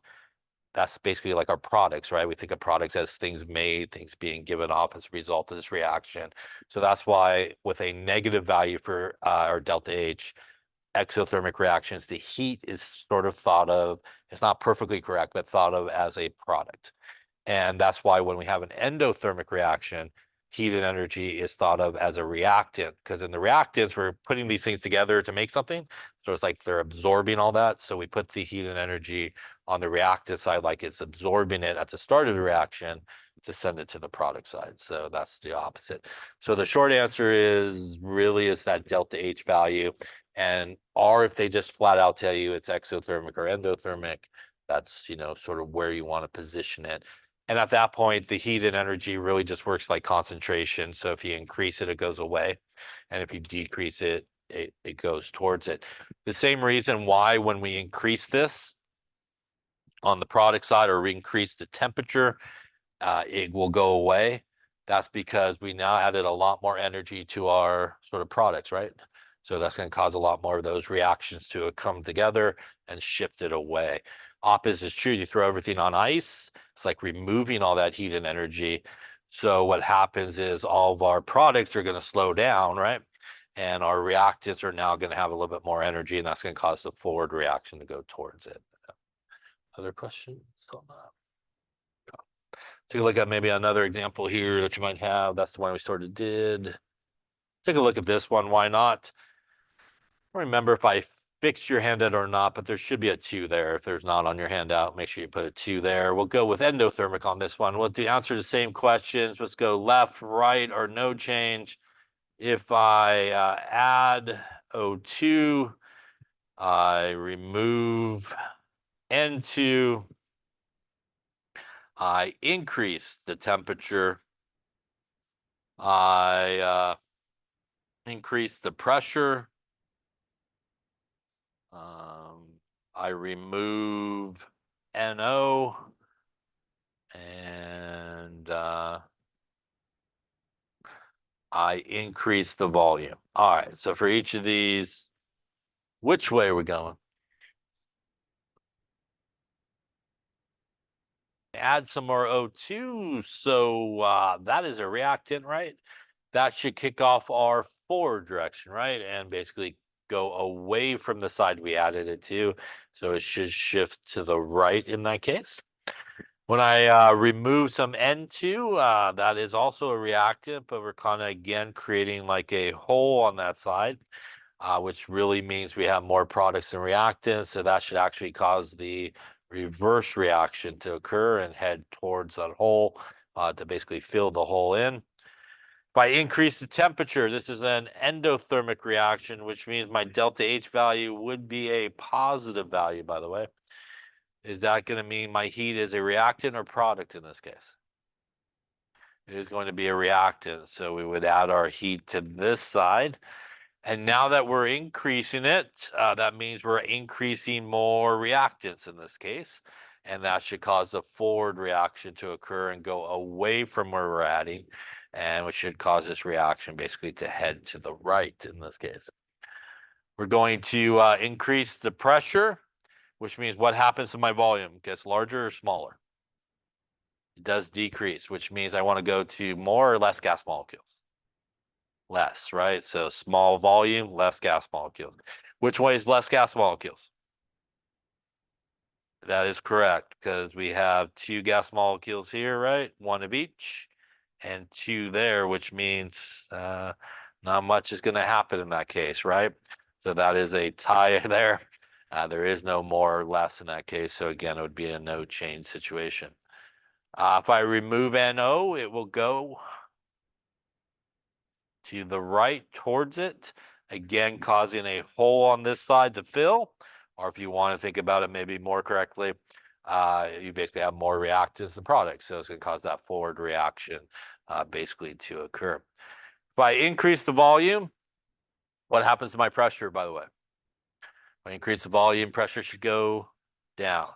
That's basically like our products, right? We think of products as things made, things being given off as a result of this reaction. So that's why with a negative value for our delta H, exothermic reactions, the heat is sort of thought of, it's not perfectly correct, but thought of as a product. And that's why when we have an endothermic reaction, heat and energy is thought of as a reactant, because in the reactants, we're putting these things together to make something. So it's like they're absorbing all that. So we put the heat and energy on the reactant side, like it's absorbing it at the start of the reaction to send it to the product side. So that's the opposite. So the short answer is really is that delta H value. And or if they just flat out tell you it's exothermic or endothermic, that's, sort of where you want to position it. And at that point, the heat and energy really just works like concentration. So if you increase it, it goes away. And if you decrease it, it goes towards it. The same reason why when we increase this on the product side or we increase the temperature, it will go away. That's because we now added a lot more energy to our sort of products, right? So that's going to cause a lot more of those reactions to come together and shift it away. Opposite is true. You throw everything on ice, it's like removing all that heat and energy. So what happens is all of our products are going to slow down, right? And our reactants are now going to have a little bit more energy, and that's going to cause the forward reaction to go towards it. Other questions on that? Take a look at maybe another example here that you might have. That's the one we sort of did. Take a look at this one. Why not? I don't remember if I fixed your handout or not, but there should be a 2 there. If there's not on your handout, make sure you put a 2 there. We'll go with endothermic on this one. We'll answer the same questions. Let's go left, right, or no change. If I add O2, I remove N2, I increase the temperature, I increase the pressure, I remove NO, and I increase the volume. All right, so for each of these, which way are we going? Add some more O2, so that is a reactant, right? That should kick off our forward direction, right? And basically go away from the side we added it to. So it should shift to the right in that case. When I remove some N2, that is also a reactant, but we're kind of again creating like a hole on that side, which really means we have more products and reactants. So that should actually cause the reverse reaction to occur and head towards that hole to basically fill the hole in. If I increase the temperature, this is an endothermic reaction, which means my delta H value would be a positive value, by the way. Is that going to mean my heat is a reactant or product in this case? It is going to be a reactant. So we would add our heat to this side. And now that we're increasing it, that means we're increasing more reactants in this case. And that should cause the forward reaction to occur and go away from where we're adding. And which should cause this reaction basically to head to the right in this case. We're going to increase the pressure, which means what happens to my volume? Gets larger or smaller? It does decrease, which means I want to go to more or less gas molecules. Less, right? So small volume, less gas molecules. Which way is less gas molecules? That is correct, because we have 2 gas molecules here, right? 1 of each, and 2 there, which means not much is going to happen in that case, right? So that is a tie there. There is no more or less in that case. So again, it would be a no change situation. If I remove NO, it will go to the right towards it, again, causing a hole on this side to fill. Or if you want to think about it maybe more correctly, you basically have more reactants than products. So it's going to cause that forward reaction basically to occur. If I increase the volume, what happens to my pressure, by the way? If I increase the volume, pressure should go down.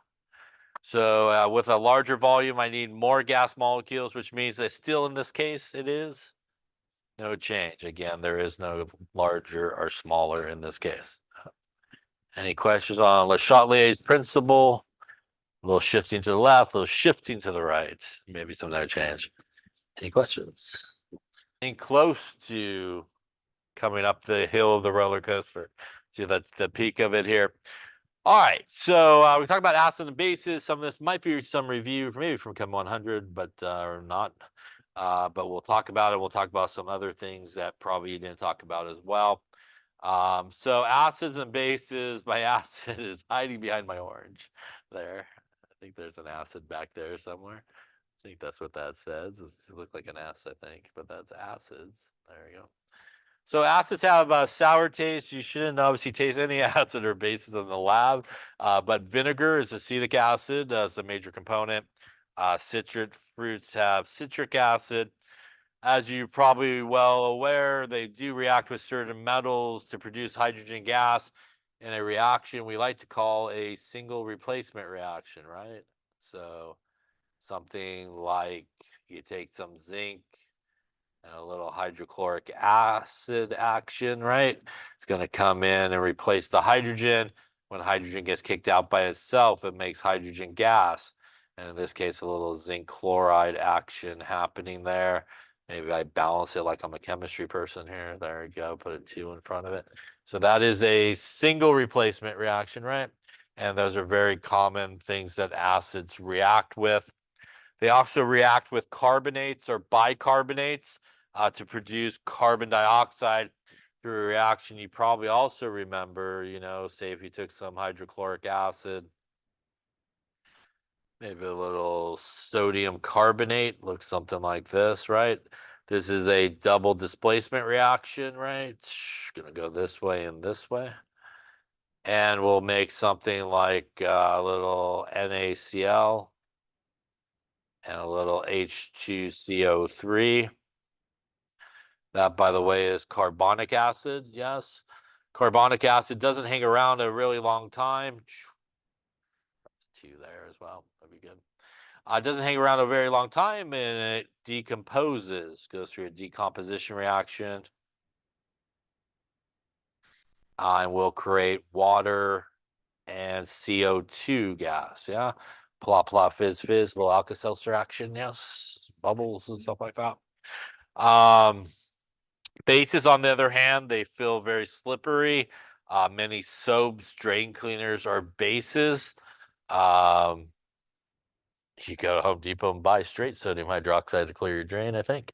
So with a larger volume, I need more gas molecules, which means that still in this case, it is no change. Again, there is no larger or smaller in this case. Any questions on Le Chatelier's principle? A little shifting to the left, a little shifting to the right. Maybe some no change. Any questions? Getting close to coming up the hill of the roller coaster. See the peak of it here. All right, so we talked about acids and bases. Some of this might be some review, maybe from Chem 100, but or not. But we'll talk about it. We'll talk about some other things that probably you didn't talk about as well. So acids and bases, my acid is hiding behind my orange there. I think there's an acid back there somewhere. I think that's what that says. It looks like an S, I think, but that's acids. There you go. So acids have a sour taste. You shouldn't obviously taste any acid or bases in the lab, but vinegar is acetic acid as the major component. Citrus fruits have citric acid. As you're probably well aware, they do react with certain metals to produce hydrogen gas in a reaction we like to call a single replacement reaction, right? So something like you take some zinc, and a little hydrochloric acid action, right? It's going to come in and replace the hydrogen. When hydrogen gets kicked out by itself, it makes hydrogen gas. And in this case, a little zinc chloride action happening there. Maybe I balance it like I'm a chemistry person here. There we go. Put a 2 in front of it. So that is a single replacement reaction, right? And those are very common things that acids react with. They also react with carbonates or bicarbonates to produce carbon dioxide through a reaction. You probably also remember, say if you took some hydrochloric acid, maybe a little sodium carbonate, looks something like this, right? This is a double displacement reaction, right? Gonna go this way and this way. And we'll make something like a little NaCl and a little H2CO3. That, by the way, is carbonic acid. Yes. Carbonic acid doesn't hang around a really long time. 2 there as well. That'd be good. It doesn't hang around a very long time and it decomposes, goes through a decomposition reaction. And will create water and CO2 gas. Yeah. Plop, plop, fizz, fizz, little Alka-Seltzer action. Yes. Bubbles and stuff like that. Bases, on the other hand, they feel very slippery. Many soaps, drain cleaners are bases. You go to Home Depot and buy straight sodium hydroxide to clear your drain, I think.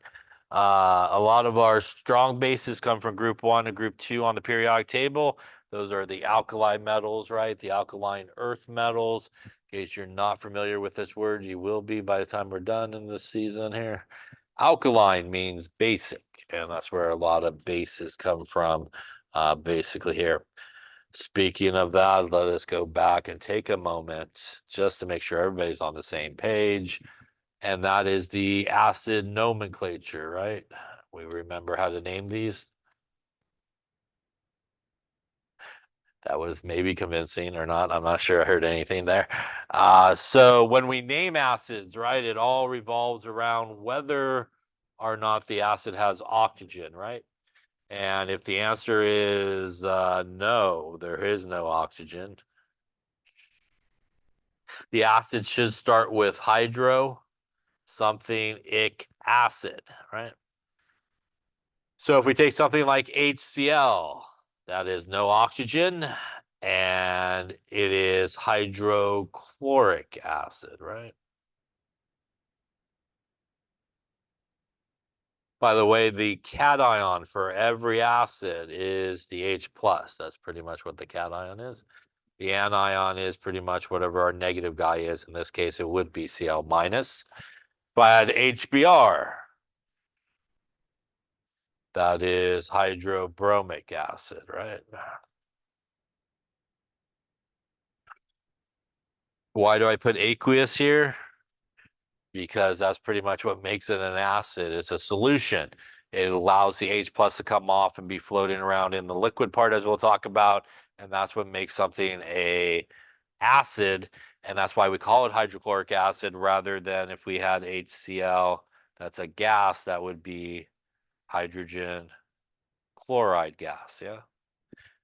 A lot of our strong bases come from group 1 and group 2 on the periodic table. Those are the alkali metals, right? The alkaline earth metals. In case you're not familiar with this word, you will be by the time we're done in this season here. Alkaline means basic, and that's where a lot of bases come from, basically here. Speaking of that, let us go back and take a moment just to make sure everybody's on the same page. And that is the acid nomenclature, right? We remember how to name these. That was maybe convincing or not. I'm not sure I heard anything there. So when we name acids, right, it all revolves around whether or not the acid has oxygen, right? And if the answer is no, there is no oxygen, the acid should start with hydro something ic acid, right? So if we take something like HCl, that is no oxygen, and it is hydrochloric acid, right? By the way, the cation for every acid is the H plus. That's pretty much what the cation is. The anion is pretty much whatever our negative guy is. In this case, it would be Cl minus. But HBr, that is hydrobromic acid, right? Why do I put aqueous here? Because that's pretty much what makes it an acid. It's a solution. It allows the H plus to come off and be floating around in the liquid part, as we'll talk about, and that's what makes something a acid, and that's why we call it hydrochloric acid rather than if we had HCl, that's a gas, that would be hydrogen chloride gas, yeah?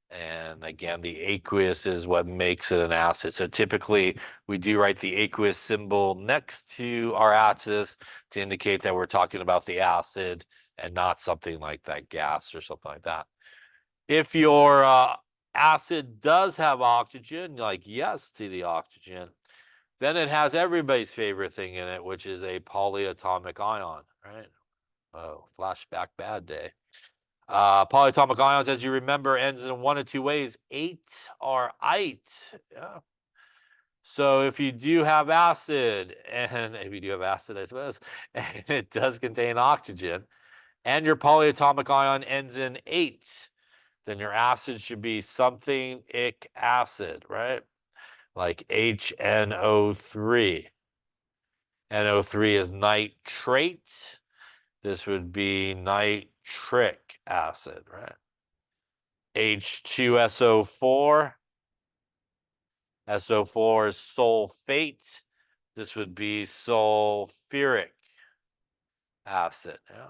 And again, the aqueous is what makes it an acid. So typically we do write the aqueous symbol next to our acids to indicate that we're talking about the acid and not something like that gas or something like that. If your acid does have oxygen, like yes to the oxygen, then it has everybody's favorite thing in it, which is a polyatomic ion, right? Oh, flashback bad day. Polyatomic ions, as you remember, ends in 1 of 2 ways. 8 or ite. Yeah. So if you do have acid, and if you do have acid, I suppose, and it does contain oxygen, and your polyatomic ion ends in 8, then your acid should be something ic acid, right? Like HNO3. NO3 is nitrate. This would be nitric acid, right? H2SO4. SO4 is sulfate. This would be sulfuric acid. Yeah.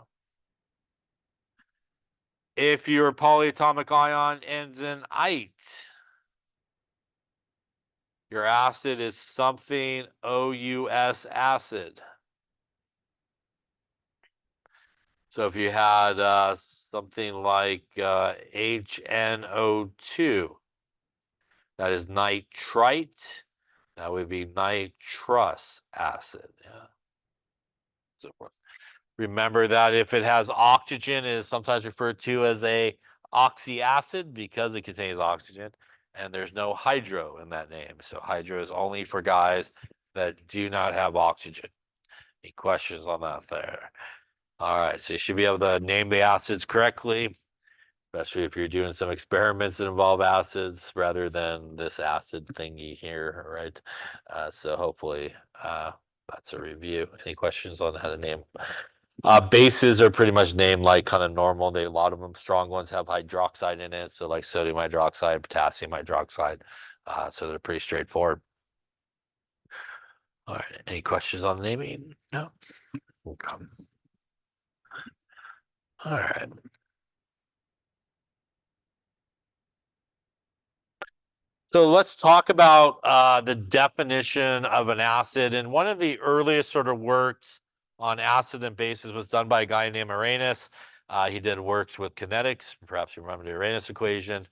If your polyatomic ion ends in ite, your acid is something OUS acid. So if you had something like HNO2, that is nitrite, that would be nitrous acid. Yeah. So remember that if it has oxygen, it is sometimes referred to as a oxyacid because it contains oxygen, and there's no hydro in that name. So hydro is only for guys that do not have oxygen. Any questions on that there? All right, so you should be able to name the acids correctly, especially if you're doing some experiments that involve acids rather than this acid thingy here, right? So hopefully that's a review. Any questions on how to name? Bases are pretty much named like kind of normal. A lot of them, strong ones, have hydroxide in it. So like sodium hydroxide, potassium hydroxide. So they're pretty straightforward. All right, any questions on naming? No? Okay. All right. So let's talk about the definition of an acid. And one of the earliest sort of works on acid and bases was done by a guy named Arrhenius. He did works with kinetics. Perhaps you remember the Arrhenius equation.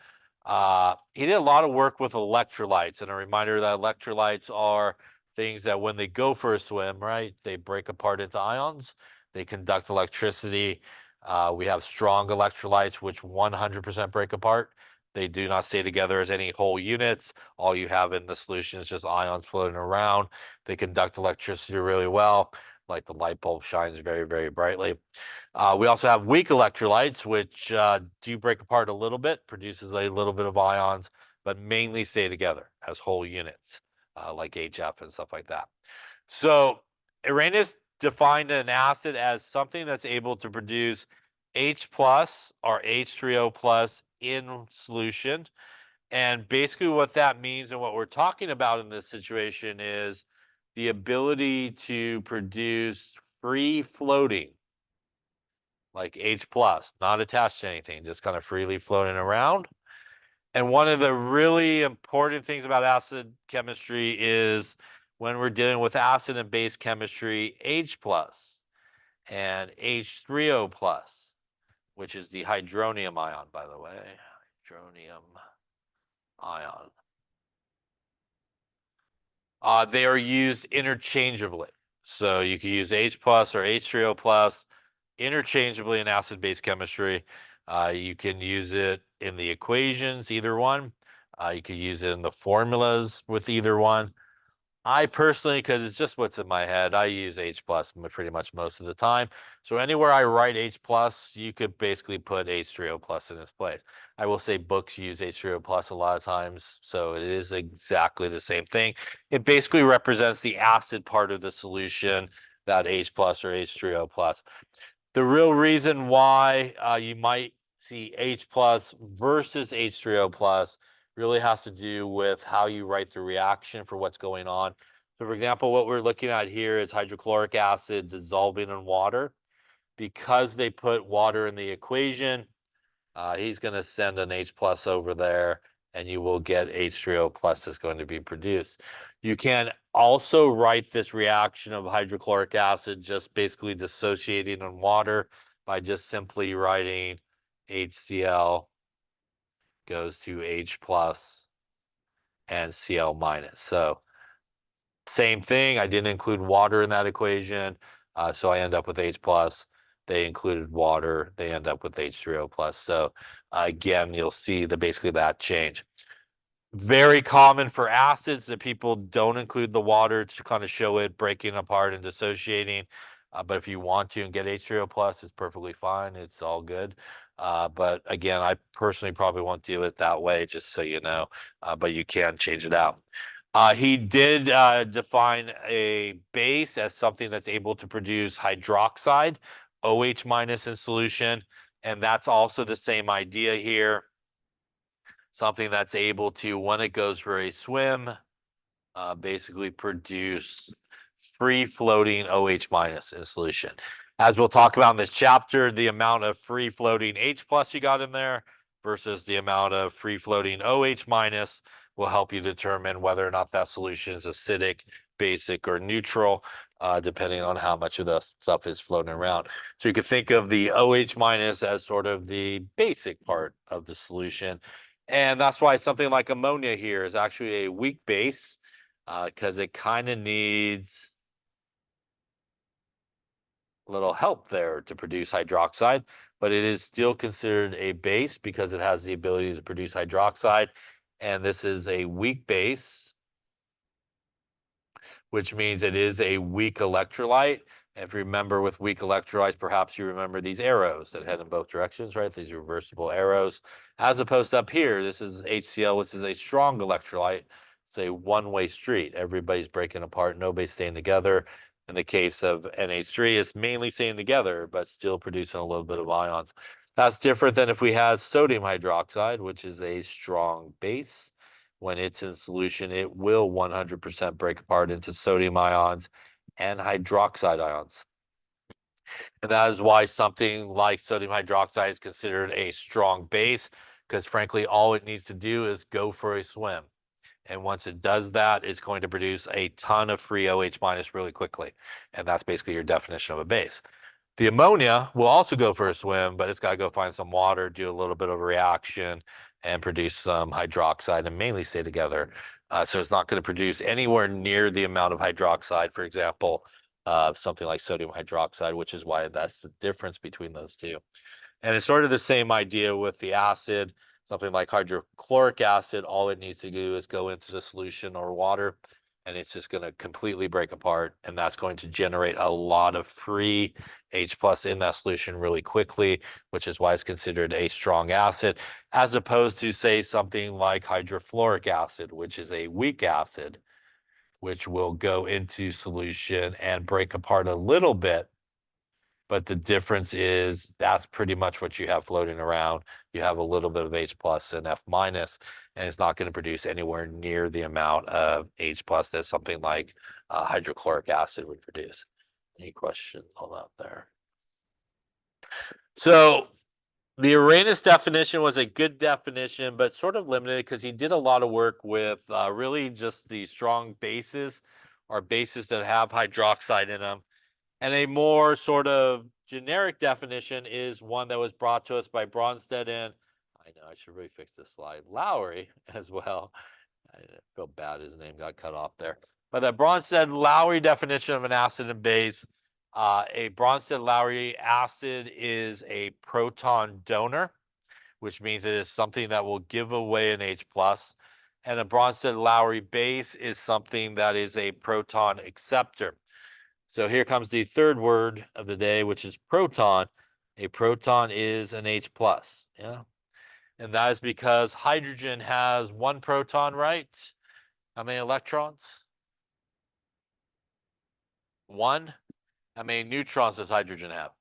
He did a lot of work with electrolytes. And a reminder that electrolytes are things that when they go for a swim, right, they break apart into ions. They conduct electricity. We have strong electrolytes, which 100% break apart. They do not stay together as any whole units. All you have in the solution is just ions floating around. They conduct electricity really well, like the light bulb shines very, very brightly. We also have weak electrolytes, which do break apart a little bit, produces a little bit of ions, but mainly stay together as whole units, like HF and stuff like that. So Arrhenius defined an acid as something that's able to produce H plus or H3O plus in solution. And basically what that means and what we're talking about in this situation is the ability to produce free floating, like H plus, not attached to anything, just kind of freely floating around. And one of the really important things about acid chemistry is when we're dealing with acid and base chemistry, H plus and H3O plus, which is the hydronium ion, by the way. Hydronium ion. They are used interchangeably. So you can use H plus or H3O plus interchangeably in acid-base chemistry. You can use it in the equations, either one. You can use it in the formulas with either one. I personally, because it's just what's in my head, I use H plus pretty much most of the time. So anywhere I write H plus, you could basically put H3O plus in its place. I will say books use H3O plus a lot of times, so it is exactly the same thing. It basically represents the acid part of the solution, that H plus or H3O plus. The real reason why you might see H plus versus H3O plus really has to do with how you write the reaction for what's going on. So for example, what we're looking at here is hydrochloric acid dissolving in water. Because they put water in the equation, he's going to send an H plus over there and you will get H3O plus is going to be produced. You can also write this reaction of hydrochloric acid just basically dissociating in water by just simply writing HCl goes to H plus and Cl minus. So same thing, I didn't include water in that equation, so I end up with H plus. They included water, they end up with H3O plus. So again, you'll see basically that change. Very common for acids that people don't include the water to kind of show it breaking apart and dissociating. But if you want to and get H3O plus, it's perfectly fine. It's all good. But again, I personally probably won't do it that way, just so you know. But you can change it out. He did define a base as something that's able to produce hydroxide, OH minus in solution. And that's also the same idea here. Something that's able to, when it goes for a swim, basically produce free floating OH minus in solution. As we'll talk about in this chapter, the amount of free floating H plus you got in there versus the amount of free floating OH minus will help you determine whether or not that solution is acidic, basic, or neutral, depending on how much of the stuff is floating around. So you could think of the OH minus as sort of the basic part of the solution. And that's why something like ammonia here is actually a weak base, because it kind of needs a little help there to produce hydroxide, but it is still considered a base because it has the ability to produce hydroxide. And this is a weak base, which means it is a weak electrolyte. If you remember with weak electrolytes, perhaps you remember these arrows that head in both directions, right? These reversible arrows. As opposed to up here, this is HCl, which is a strong electrolyte. It's a one-way street. Everybody's breaking apart, nobody's staying together. In the case of NH3, it's mainly staying together, but still producing a little bit of ions. That's different than if we had sodium hydroxide, which is a strong base. When it's in solution, it will 100% break apart into sodium ions and hydroxide ions. And that is why something like sodium hydroxide is considered a strong base, because frankly, all it needs to do is go for a swim. And once it does that, it's going to produce a ton of free OH minus really quickly. And that's basically your definition of a base. The ammonia will also go for a swim, but it's got to go find some water, do a little bit of a reaction, and produce some hydroxide and mainly stay together. So it's not going to produce anywhere near the amount of hydroxide, for example, something like sodium hydroxide, which is why that's the difference between those two. And it's sort of the same idea with the acid. Something like hydrochloric acid, all it needs to do is go into the solution or water, and it's just going to completely break apart. And that's going to generate a lot of free H plus in that solution really quickly, which is why it's considered a strong acid, as opposed to, say, something like hydrofluoric acid, which is a weak acid, which will go into solution and break apart a little bit. But the difference is that's pretty much what you have floating around. You have a little bit of H plus and F minus, and it's not going to produce anywhere near the amount of H plus that something like hydrochloric acid would produce. Any questions on that there? So the Arrhenius definition was a good definition, but sort of limited because he did a lot of work with really just the strong bases or bases that have hydroxide in them. And a more sort of generic definition is one that was brought to us by Bronsted and I know I should really fix this slide, Lowry as well. I feel bad his name got cut off there. But the Bronsted-Lowry definition of an acid and base, a Bronsted-Lowry acid is a proton donor, which means it is something that will give away an H plus. And a Bronsted-Lowry base is something that is a proton acceptor. So here comes the third word of the day, which is proton. A proton is an H plus, yeah. And that is because hydrogen has one proton, right? How many electrons? One. How many neutrons does hydrogen have?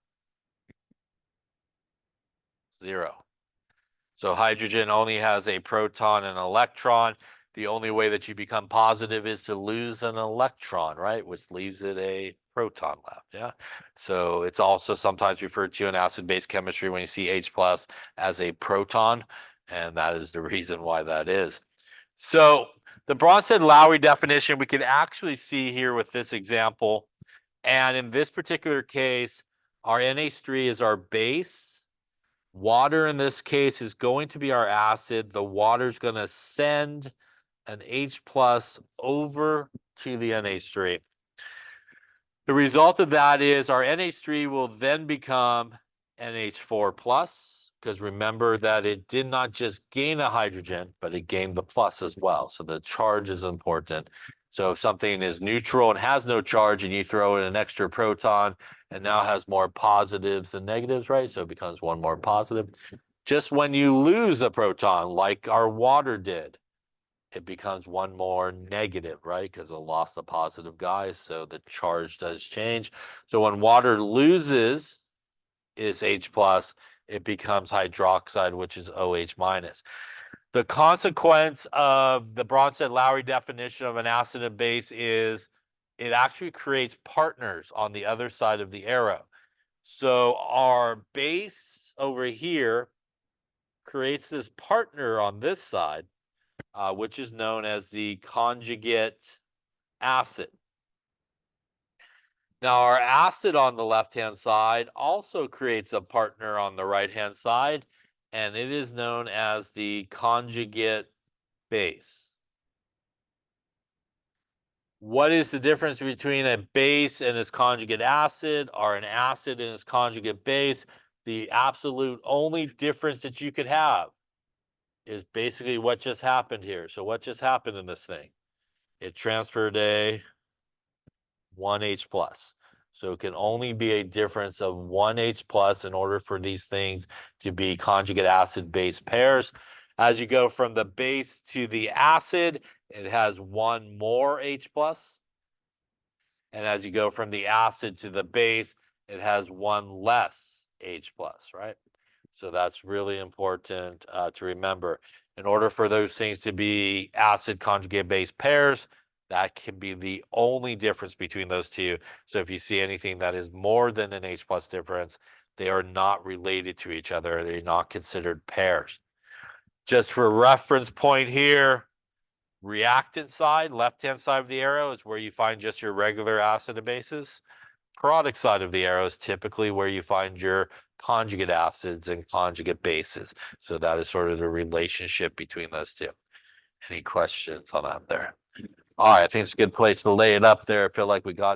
Zero. So hydrogen only has a proton and an electron. The only way that you become positive is to lose an electron, right? Which leaves it a proton left, yeah? So it's also sometimes referred to in acid-base chemistry when you see H plus as a proton, and that is the reason why that is. So the Bronsted-Lowry definition we can actually see here with this example. And in this particular case, our NH3 is our base. Water in this case is going to be our acid. The water's going to send an H plus over to the NH3. The result of that is our NH3 will then become NH4 plus, because remember that it did not just gain a hydrogen, but it gained the plus as well. So the charge is important. So if something is neutral and has no charge and you throw in an extra proton and now has more positives than negatives, right? So it becomes one more positive. Just when you lose a proton, like our water did, it becomes one more negative, right? Because it lost the positive guys, so the charge does change. So when water loses its H plus, it becomes hydroxide, which is OH minus. The consequence of the Bronsted-Lowry definition of an acid and base is it actually creates partners on the other side of the arrow. So our base over here creates this partner on this side, which is known as the conjugate acid. Now, our acid on the left-hand side also creates a partner on the right-hand side, and it is known as the conjugate base. What is the difference between a base and its conjugate acid, or an acid and its conjugate base? The absolute only difference that you could have is basically what just happened here. So what just happened in this thing? It transferred a 1H plus. So it can only be a difference of 1H plus in order for these things to be conjugate acid base pairs. As you go from the base to the acid, it has one more H plus. And as you go from the acid to the base, it has one less H plus, right? So that's really important to remember. In order for those things to be acid conjugate base pairs, that can be the only difference between those two. So if you see anything that is more than an H plus difference, they are not related to each other. They're not considered pairs. Just for reference point here, reactant side, left-hand side of the arrow is where you find just your regular acid and bases. Product side of the arrow is typically where you find your conjugate acids and conjugate bases. So that is sort of the relationship between those two. Any questions on that there? All right, I think it's a good place to lay it up there. I feel like we got